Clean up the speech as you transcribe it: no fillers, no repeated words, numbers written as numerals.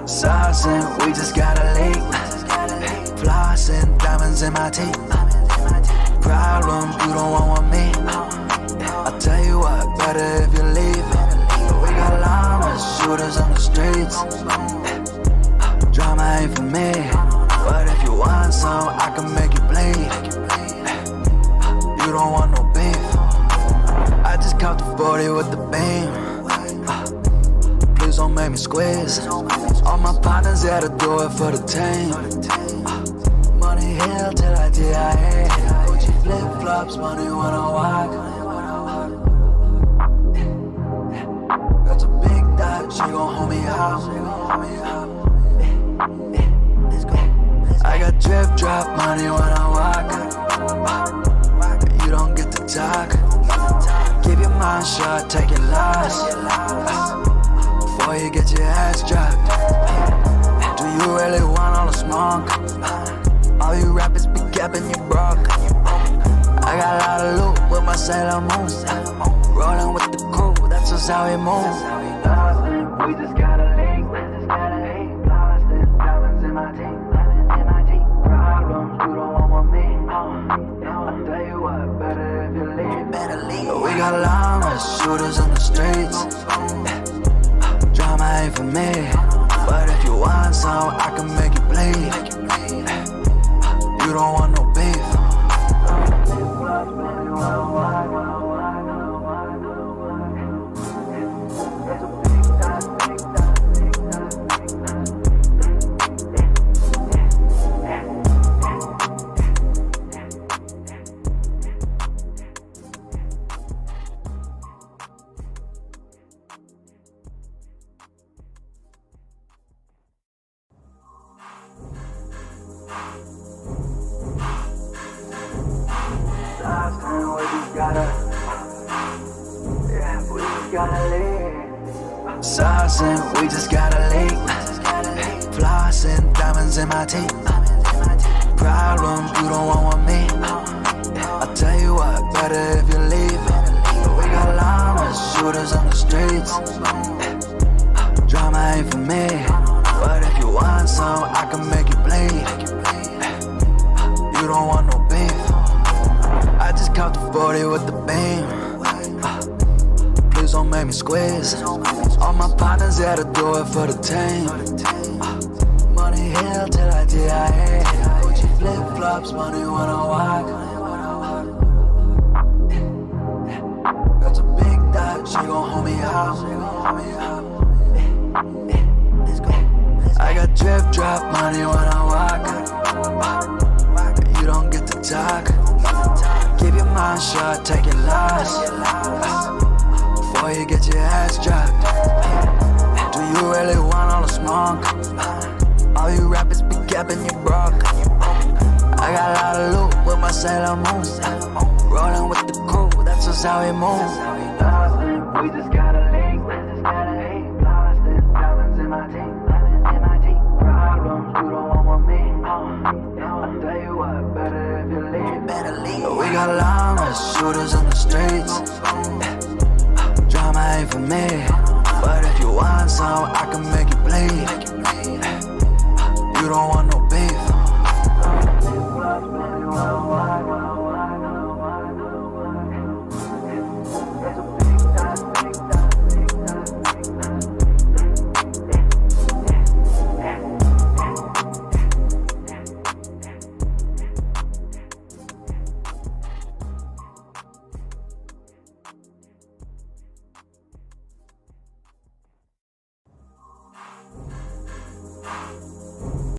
Saucing, we just gotta leak. Flossing, diamonds in my teeth. Problems, you don't want with me. I tell you what, better if you leave. We got llamas, shooters on the streets. Drama ain't for me, but if you want some, I can make you bleed. You don't want no beef. I just caught the 40 with the beam. Please don't make me squeeze. All my partners had to do it for the team. Money hill till I DIA. Gucci flip-flops, money when I walk. That's a big dot, she gon' hold me up. I got drip drop money when I walk. You don't get to talk. Keep your mind shut, take your loss before you get your ass dropped. Do you really want all the smoke? All you rappers be capping, you broke. I got a lot of loot with my Sailor Moon. Rolling with the crew, that's just how we move. We just gotta link, lost in diamonds in my teeth. Problems, you don't want with me. I'll tell you what, better if you leave. We got llamas, shooters in the streets. Drama ain't for me, but if you want some, I can make you bleed. You don't want no beef. Saucing, we just gotta leak. Flossing, diamonds in my teeth. Problems, you don't want with me. I tell you what, better if you leave. We got llamas, shooters on the streets. Drama ain't for me, but if you want some, I can make you bleed. You don't want no beef. I just caught the 40 with the beam. Please don't make me squeeze. All my partners had to do it for the team. Money hill till I DIA. Gucci flip-flops, money when I walk. That's a big dot, she gon' hold me up. I got drip drop money when I walk. You don't get to talk. Keep your mind shut, take your loss before you get your ass dropped. Do you really want all the smoke? All you rappers be capping, you broke. I got a lot of loot with my Sailor Moon. Rolling with the crew, that's just how we move. We just gotta link, lost in diamonds in my teeth. Problems, you don't want with me. I'll tell you what, better if you leave. We got llamas, shooters in the streets. Drama ain't for me, but if you want some, I can make you bleed. You don't want no